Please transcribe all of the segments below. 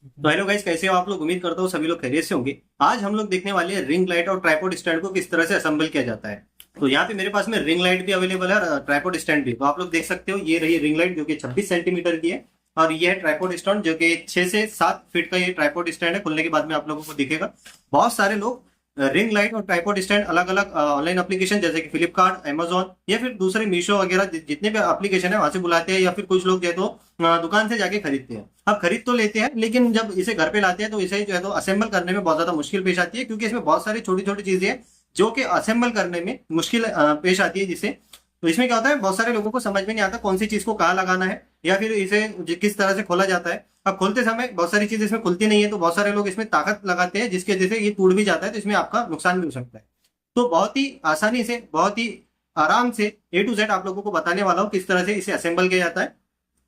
तो hello guys, कैसे हो आप लोग? उम्मीद करता हूँ सभी लोग खैरियत से होंगे। आज हम लोग देखने वाले हैं रिंग लाइट और ट्राइपॉड स्टैंड को किस तरह से असेंबल किया जाता है। तो यहाँ पे मेरे पास में रिंग लाइट भी अवेलेबल है और ट्राइपॉड स्टैंड भी। तो आप लोग देख सकते हो, ये रही रिंग लाइट जो कि 26 सेंटीमीटर की है, और ये है ट्राइपॉड स्टैंड जो कि 6 से 7 फीट का ये ट्राइपॉड स्टैंड है। खुलने के बाद में आप लोगों को दिखेगा। बहुत सारे लोग रिंग लाइट और ट्राइपॉड स्टैंड अलग अलग ऑनलाइन एप्लीकेशन जैसे कि फ्लिपकार्ट, अमेजोन या फिर दूसरे मीशो वगैरह जितने भी एप्लीकेशन है वहां से बुलाते हैं, या फिर कुछ लोग जो है तो दुकान से जाके खरीदते हैं। अब खरीद तो लेते हैं, लेकिन जब इसे घर पे लाते हैं तो इसे जो है तो असेंबल करने में बहुत ज्यादा मुश्किल पेश आती है, क्योंकि इसमें बहुत सारी छोटी छोटी चीजें हैं जो कि असेंबल करने में मुश्किल पेश आती है जिससे। तो इसमें क्या होता है, बहुत सारे लोगों को समझ में नहीं आता कौन सी चीज को कहाँ लगाना है, या फिर इसे किस तरह से खोला जाता है। अब खोलते समय बहुत सारी चीज इसमें खुलती नहीं है, तो बहुत सारे लोग इसमें ताकत लगाते हैं जिसकी वजह से ये टूट भी जाता है, तो इसमें आपका नुकसान भी हो सकता है। तो बहुत ही आसानी से, बहुत ही आराम से A to Z आप लोगों को बताने वाला हूँ किस तरह से इसे असेंबल किया जाता है।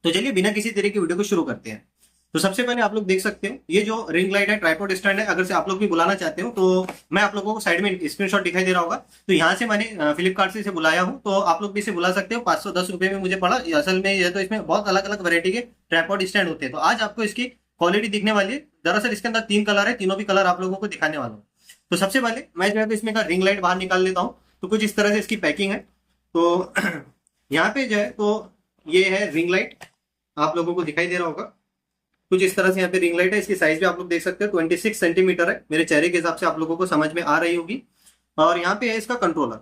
तो चलिए बिना किसी तरह की वीडियो को शुरू करते हैं। तो सबसे पहले आप लोग देख सकते हो, ये जो रिंग लाइट है, ट्राइपॉड स्टैंड है, अगर से आप लोग भी बुलाना चाहते हो तो मैं आप लोगों को साइड में स्क्रीनशॉट दिखाई दे रहा होगा। तो यहाँ से मैंने फ्लिपकार्ट से इसे बुलाया हूँ, तो आप लोग भी इसे बुला सकते हो। 510 रुपये में मुझे पड़ा। ये असल में ये तो इसमें बहुत अलग अलग वैरायटी के ट्राइपॉड स्टैंड होते हैं। तो आज आपको इसकी क्वालिटी दिखने वाली है। दरअसल इसके अंदर 3 कलर है, तीनों भी कलर आप लोगों को दिखाने वाला हूँ। तो सबसे पहले मैं जो है तो इसमें का रिंग लाइट बाहर निकाल लेता हूँ। तो कुछ इस तरह से इसकी पैकिंग है। तो यहाँ पे जो है तो ये है रिंग लाइट, आप लोगों को दिखाई दे रहा होगा। कुछ इस तरह से यहाँ पे रिंग लाइट है। इसकी साइज भी आप लोग देख सकते हो, 26 सेंटीमीटर है। मेरे चेहरे के हिसाब से आप लोगों को समझ में आ रही होगी। और यहाँ पे है इसका कंट्रोलर।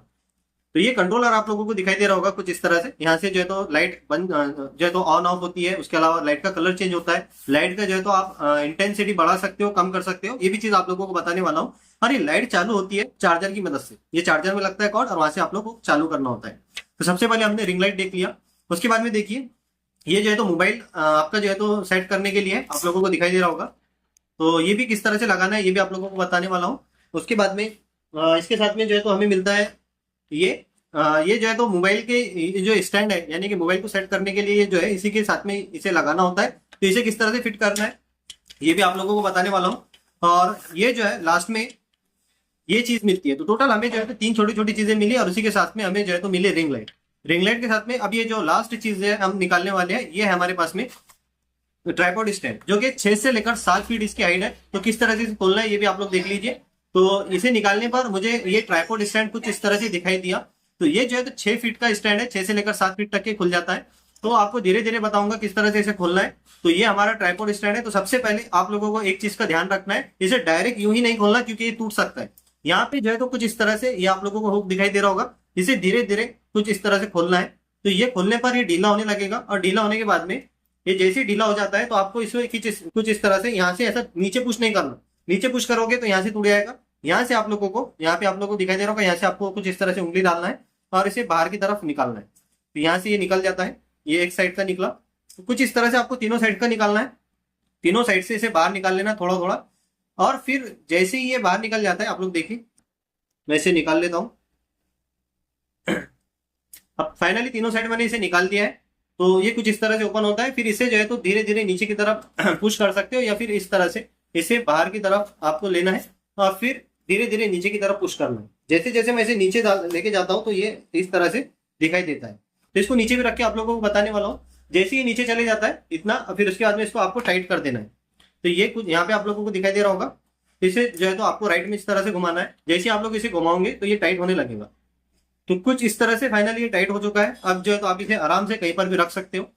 तो ये कंट्रोलर आप लोगों को दिखाई दे रहा होगा कुछ इस तरह से। यहाँ से जो है तो लाइट बंद जो है तो ऑन ऑफ होती है। उसके अलावा लाइट का कलर चेंज होता है। लाइट का जो है तो आप इंटेंसिटी बढ़ा सकते हो, कम कर सकते हो। ये भी चीज आप लोगों को बताने वाला हूँ। और ये लाइट चालू होती है चार्जर की मदद से। ये चार्जर में लगता है कॉर्ड, और वहां से आप लोग को चालू करना होता है। तो सबसे पहले हमने रिंग लाइट देख लिया। उसके बाद में देखिए, ये जो है तो मोबाइल आपका जो है तो सेट करने के लिए आप लोगों को दिखाई दे रहा होगा। तो ये भी किस तरह से लगाना है ये भी आप लोगों को बताने वाला हूँ। उसके बाद में इसके साथ में जो है तो हमें मिलता है ये ये जो है तो मोबाइल के ये जो स्टैंड है, यानी कि मोबाइल को सेट करने के लिए ये जो है इसी के साथ में इसे लगाना होता है। तो इसे किस तरह से फिट करना है ये भी आप लोगों को बताने वाला हूँ। और ये जो है लास्ट में ये चीज मिलती है। तो टोटल हमें जो है तो 3 छोटी छोटी चीजें मिली, और उसी के साथ में हमें जो है तो मिले रिंग लाइट। रिंग लाइट के साथ में अब ये जो लास्ट चीज है हम निकालने वाले हैं, ये है हमारे पास में ट्राइपॉड स्टैंड, जो कि 6 से लेकर 7 फीट इसकी हाइट है। तो किस तरह से इसे खोलना है ये भी आप लोग देख लीजिए। तो इसे निकालने पर मुझे ये ट्राइपॉड स्टैंड कुछ इस तरह से दिखाई दिया। तो ये जो है तो 6 फीट का स्टैंड है, 6 से लेकर 7 फीट तक के खुल जाता है। तो आपको धीरे धीरे बताऊंगा किस तरह से इसे खोलना है। तो ये हमारा ट्राइपॉड स्टैंड है। तो सबसे पहले आप लोगों को एक चीज का ध्यान रखना है, इसे डायरेक्ट यूं ही नहीं खोलना, क्योंकि ये टूट सकता है। यहाँ पे जो है तो कुछ इस तरह से ये आप लोगों को हुक दिखाई दे रहा होगा। इसे धीरे धीरे कुछ इस तरह से खोलना है। तो ये खोलने पर ये ढीला होने लगेगा, और ढीला होने के बाद में ये जैसे ही ढीला हो जाता है तो आपको इसमें कुछ इस तरह से यहाँ से ऐसा नीचे पुश नहीं करना। नीचे पुश करोगे तो यहाँ से टूट जाएगा। यहाँ से आप लोगों को, यहाँ पे आप लोगों को दिखाई दे रहा होगा, यहाँ से आपको कुछ इस तरह से उंगली डालना है और इसे बाहर की तरफ निकालना है। तो यहाँ से ये निकल जाता है। ये एक साइड का निकला। तो कुछ इस तरह से आपको तीनों साइड का निकालना है। तीनों साइड से इसे बाहर निकाल लेना थोड़ा थोड़ा। और फिर जैसे ही ये बाहर निकल जाता है, आप लोग देखिए, मैं इसे निकाल लेता हूँ। अब फाइनली तीनों साइड मैंने इसे निकाल दिया है। तो ये कुछ इस तरह से ओपन होता है। फिर इसे जो है तो धीरे धीरे नीचे की तरफ पुश कर सकते हो, या फिर इस तरह से इसे बाहर की तरफ आपको लेना है, और फिर धीरे धीरे नीचे की तरफ पुश करना है। जैसे जैसे मैं इसे नीचे लेके जाता हूँ तो ये इस तरह से दिखाई देता है। तो इसको नीचे भी रख के आप लोगों को बताने वाला हूँ। जैसे ही नीचे चले जाता है इतना, फिर उसके बाद में इसको आपको टाइट कर देना है। तो ये कुछ यहाँ पे आप लोगों को दिखाई दे रहा होगा। इसे जो है तो आपको राइट में इस तरह से घुमाना है। जैसे ही आप लोग इसे घुमाओगे तो ये टाइट होने लगेगा। तो कुछ इस तरह से फाइनली ये टाइट हो चुका है। अब जो है तो आप इसे आराम से कहीं पर भी रख सकते हो।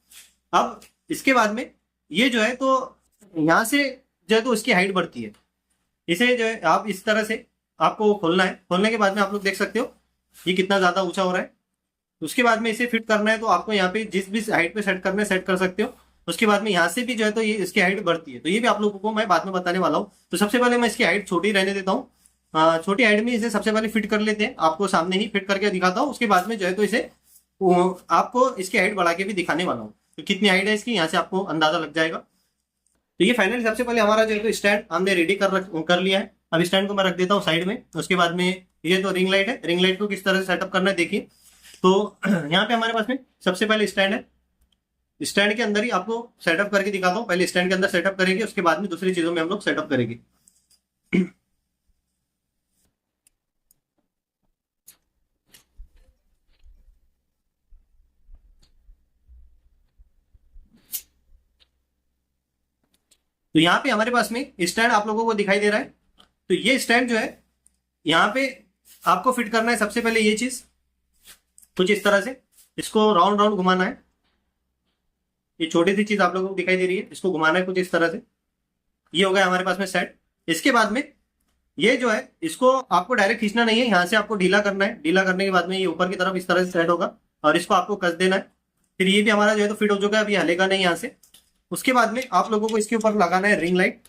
अब इसके बाद में ये जो है तो यहाँ से जो है तो उसकी हाइट बढ़ती है। इसे जो है आप इस तरह से आपको खोलना है। खोलने के बाद में आप लोग देख सकते हो ये कितना ज्यादा ऊंचा हो रहा है। उसके बाद में इसे फिट करना है, तो आपको यहाँ पे जिस भी हाइट पे सेट करना है सेट कर सकते हो। उसके बाद में यहाँ से भी जो है तो ये इसकी हाइट बढ़ती है। तो ये भी आप लोगों को मैं बाद में बताने वाला हूँ। तो सबसे पहले मैं इसकी हाइट छोटी रहने देता हूँ। छोटी हाइट में इसे सबसे पहले फिट कर लेते हैं। आपको सामने ही फिट करके दिखाता हूँ। उसके बाद में जो है तो इसे आपको इसकी हाइट बढ़ा के भी दिखाने वाला हूँ। तो कितनी हाइट है इसकी, यहाँ से आपको अंदाजा लग जाएगा। तो ये फाइनली सबसे पहले हमारा जो है तो स्टैंड हमने रेडी कर लिया है। अब स्टैंड को मैं रख देता हूँ साइड में। उसके बाद में ये तो रिंग लाइट है। रिंग लाइट को किस तरह से सेटअप करना है देखिए। तो यहाँ पे हमारे पास में सबसे पहले स्टैंड है। स्टैंड के अंदर ही आपको सेटअप करके दिखाता हूँ। पहले स्टैंड के अंदर सेटअप करेंगे, उसके बाद में दूसरी चीजों में हम लोग सेटअप करेंगे। तो यहाँ पे हमारे पास में स्टैंड आप लोगों को दिखाई दे रहा है। तो ये स्टैंड जो है यहाँ पे आपको फिट करना है। सबसे पहले ये चीज कुछ इस तरह से इसको राउंड राउंड घुमाना है। ये छोटी सी चीज आप लोगों को दिखाई दे रही है, इसको घुमाना है कुछ इस तरह से। ये हो गया हमारे पास में सेट। इसके बाद में ये जो है इसको आपको डायरेक्ट खींचना नहीं है, यहाँ से आपको ढीला करना है। ढीला करने के बाद में ये ऊपर की तरफ इस तरह से सेट होगा और इसको आपको कस देना है। फिर ये भी हमारा जो है तो फिट हो चुका है, अभी हलेगा नहीं यहाँ से। उसके बाद में आप लोगों को इसके ऊपर लगाना है रिंग लाइट।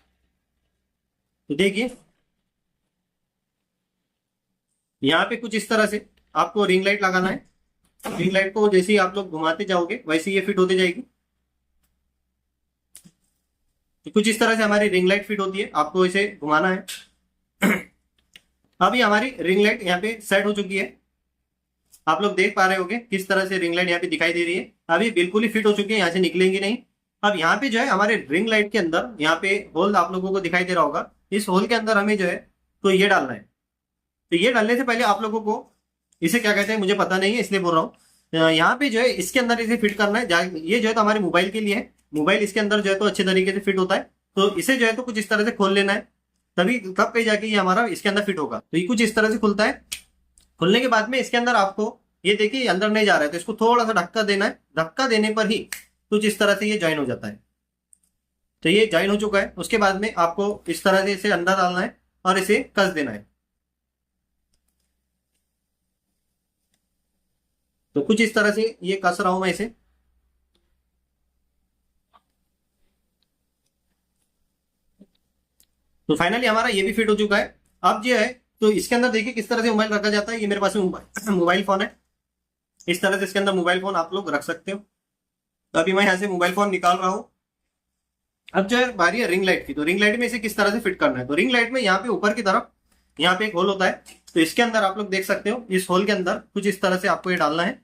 तो देखिए यहाँ पे कुछ इस तरह से आपको रिंग लाइट लगाना है। रिंग लाइट को जैसे ही आप लोग घुमाते जाओगे वैसे ये फिट होती जाएगी। तो कुछ इस तरह से हमारी रिंग लाइट फिट होती है, आपको इसे घुमाना है। अभी हमारी रिंग लाइट यहाँ पे सेट हो चुकी है। आप लोग देख पा रहे होंगे किस तरह से रिंग लाइट यहाँ पे दिखाई दे रही है। अभी बिल्कुल ही फिट हो चुकी है, यहाँ से निकलेंगी नहीं। अब यहाँ पे जो है हमारे रिंग लाइट के अंदर यहाँ पे होल आप लोगों को दिखाई दे रहा होगा। इस होल के अंदर हमें जो है तो ये डालना है। तो ये डालने से पहले आप लोगों को इसे क्या कहते हैं मुझे पता नहीं है, इसलिए बोल रहा हूँ। यहाँ पे जो है इसके अंदर इसे फिट करना है। ये जो है तो हमारे मोबाइल के लिए है। मोबाइल इसके अंदर जो है तो अच्छे तरीके से फिट होता है। तो इसे जो है तो कुछ इस तरह से खोल लेना है, तभी तब कहीं जाके ये हमारा इसके अंदर फिट होगा। तो ये कुछ इस तरह से खुलता है। खुलने के बाद में इसके अंदर आपको ये देखिए अंदर नहीं जा रहा है, तो इसको थोड़ा सा धक्का देना है। धक्का देने पर ही कुछ इस तरह से ये ज्वाइन हो जाता है। तो ये ज्वाइन हो चुका है। उसके बाद में आपको इस तरह से इसे अंदर डालना है और इसे कस देना है। तो कुछ इस तरह से ये कस रहा हूं मैं इसे। तो फाइनली हमारा ये भी फिट हो चुका है। अब जो है तो इसके अंदर देखिए किस तरह से मोबाइल रखा जाता है। ये मेरे पास में मोबाइल फोन है। इस तरह से इसके अंदर मोबाइल फोन आप लोग रख सकते हो। तो अभी मैं यहाँ से मोबाइल फोन निकाल रहा हूँ। अब जो है बारी है रिंग लाइट की। तो रिंग लाइट में इसे किस तरह से फिट करना है। तो रिंग लाइट में यहाँ पे ऊपर की तरफ यहाँ पे एक होल होता है। तो इसके अंदर आप लोग देख सकते हो, इस होल के अंदर कुछ इस तरह से आपको ये डालना है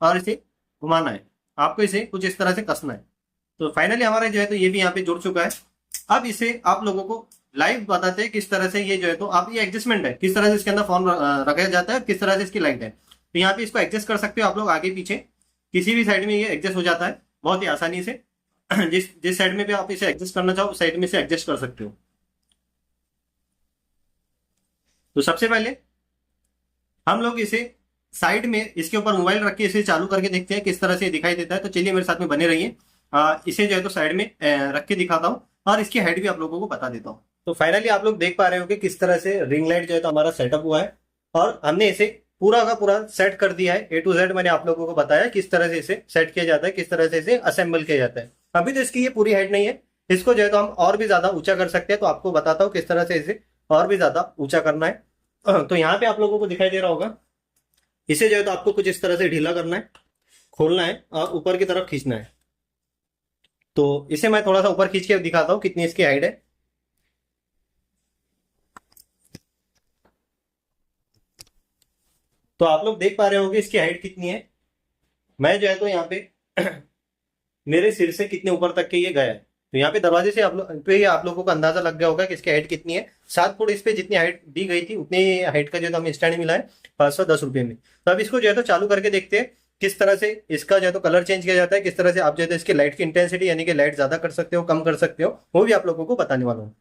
और इसे घुमाना है। आपको इसे कुछ इस तरह से कसना है। तो फाइनली हमारा जो है तो ये भी यहाँ पे जुड़ चुका है। अब इसे आप लोगों को लाइव बताते हैं किस तरह से ये जो है तो आप ये एडजस्टमेंट है किस तरह से इसके अंदर फोन रखा जाता है, किस तरह से इसकी लाइट है। तो यहाँ पे इसको एडजस्ट कर सकते हो आप लोग आगे पीछे किसी भी साइड में ये एडजस्ट हो जाता है बहुत ही आसानी से। जिस साइड में भी आप इसे एडजस्ट करना चाहो उस साइड में से एडजस्ट कर सकते हो। तो सबसे पहले हम लोग इसे साइड में इसके ऊपर मोबाइल रख के इसे चालू करके देखते हैं किस तरह से दिखाई देता है। तो चलिए मेरे साथ में बने रहिए। इसे जो है तो साइड में रख के दिखाता हूँ और इसकी हाइट भी आप लोगों को बता देता हूँ। तो फाइनली आप लोग देख पा रहे हो कि किस तरह से रिंग लाइट जो है तो हमारा सेटअप हुआ है और हमने इसे पूरा का पूरा सेट कर दिया है। A to Z मैंने आप लोगों को बताया किस तरह से इसे सेट किया जाता है, किस तरह से इसे असेंबल किया जाता है। अभी तो इसकी ये पूरी हाइट नहीं है, इसको जो है तो हम और भी ज्यादा ऊंचा कर सकते हैं। तो आपको बताता हूँ किस तरह से इसे और भी ज्यादा ऊंचा करना है। तो यहाँ पे आप लोगों को दिखाई दे रहा होगा, इसे जो है तो आपको कुछ इस तरह से ढीला करना है, खोलना है और ऊपर की तरफ खींचना है। तो इसे मैं थोड़ा सा ऊपर खींच के दिखाता हूँ कितनी इसकी हाइट है। तो आप लोग देख पा रहे होंगे इसकी हाइट कितनी है। मैं जो है तो यहाँ पे मेरे सिर से कितने ऊपर तक के ये गया है। तो यहाँ पे दरवाजे से आप लोगों को अंदाजा लग गया होगा कि इसकी हाइट कितनी है। 7 फुट इस पे जितनी हाइट दी गई थी उतनी हाइट का जो है हमें स्टैंड मिला है 510 रुपये में। तो अब इसको जो है तो चालू करके देखते हैं किस तरह से इसका जो है तो कलर चेंज किया जाता है, किस तरह से आप जो है तो इसकी लाइट की इंटेंसिटी यानी कि लाइट ज्यादा कर सकते हो कम कर सकते हो, वो भी आप लोगों को बताने वाला हूँ।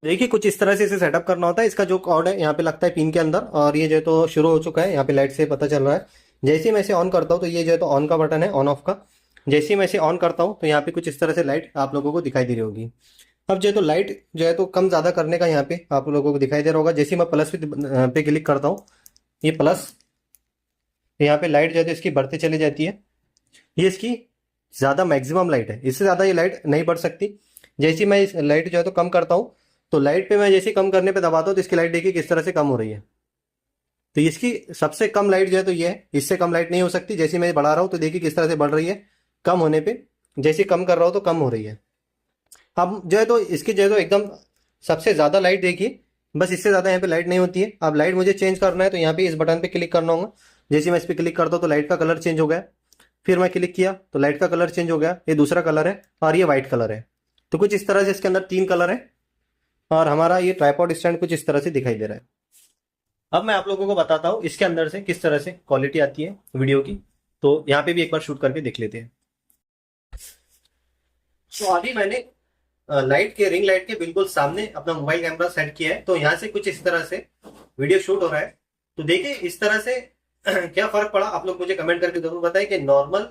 देखिए कुछ इस तरह से इसे सेटअप करना होता है। इसका जो कॉर्ड है यहाँ पे लगता है पिन के अंदर और ये जो है तो शुरू हो चुका है। यहाँ पे लाइट से पता चल रहा है। जैसे ही मैं इसे ऑन करता हूँ तो ये जो है तो ऑन का बटन है, ऑन ऑफ का। जैसे ही मैं इसे ऑन करता हूँ तो यहाँ पे कुछ इस तरह से लाइट आप लोगों को दिखाई दे रही होगी। अब जो है तो लाइट जो है तो कम ज्यादा करने का यहाँ पे आप लोगों को दिखाई दे रहा होगा। जैसे ही मैं प्लस पे क्लिक करता हूँ, ये प्लस, यहाँ पे लाइट जो है तो इसकी बढ़ते चली जाती है। ये इसकी ज्यादा मैक्सिमम लाइट है, इससे ज्यादा ये लाइट नहीं बढ़ सकती। जैसे ही मैं इस लाइट जो है तो कम करता हूँ तो लाइट पे मैं जैसे कम करने पे दबाता हूँ तो इसकी लाइट देखिए किस तरह से कम हो रही है। तो इसकी सबसे कम लाइट जो है तो ये है, इससे कम लाइट नहीं हो सकती। जैसे मैं बढ़ा रहा हूँ तो देखिए किस तरह से बढ़ रही है, कम होने पे जैसे कम कर रहा हूँ तो कम हो रही है। अब जो है तो इसकी जो है तो एकदम सबसे ज्यादा लाइट देखिए, बस इससे ज्यादा यहाँ पे लाइट नहीं होती है। अब लाइट मुझे चेंज करना है तो यहाँ पे इस बटन पे क्लिक करना होगा। जैसे मैं इस पर क्लिक करता हूँ तो लाइट का कलर चेंज हो गया। फिर मैं क्लिक किया तो लाइट का कलर चेंज हो गया, ये दूसरा कलर है और ये व्हाइट कलर है। तो कुछ इस तरह से इसके अंदर 3 कलर है और हमारा ये ट्राइपॉड स्टैंड कुछ इस तरह से दिखाई दे रहा है। अब मैं आप लोगों को बताता हूँ इसके अंदर से किस तरह से क्वालिटी आती है वीडियो की। तो यहाँ पे भी एक बार शूट करके देख लेते हैं। तो अभी मैंने लाइट के रिंग लाइट के बिल्कुल सामने अपना मोबाइल कैमरा सेट किया है। तो यहाँ से कुछ इस तरह से वीडियो शूट हो रहा है। तो देखिए इस तरह से क्या फर्क पड़ा, आप लोग मुझे कमेंट करके जरूर बताएं कि नॉर्मल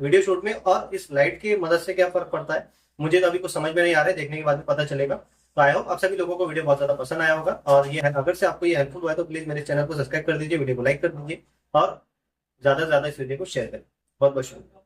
वीडियो शूट में और इस लाइट की मदद से क्या फर्क पड़ता है। मुझे तो अभी कुछ समझ में नहीं आ रहा है, देखने के बाद में पता चलेगा। तो आई होप आप सभी लोगों को वीडियो बहुत ज्यादा पसंद आया होगा, और ये अगर से आपको ये हेल्पफुल हुआ है तो प्लीज मेरे चैनल को सब्सक्राइब कर दीजिए, वीडियो को लाइक कर दीजिए और ज्यादा से ज्यादा इस वीडियो को शेयर करें। बहुत बहुत शुक्रिया।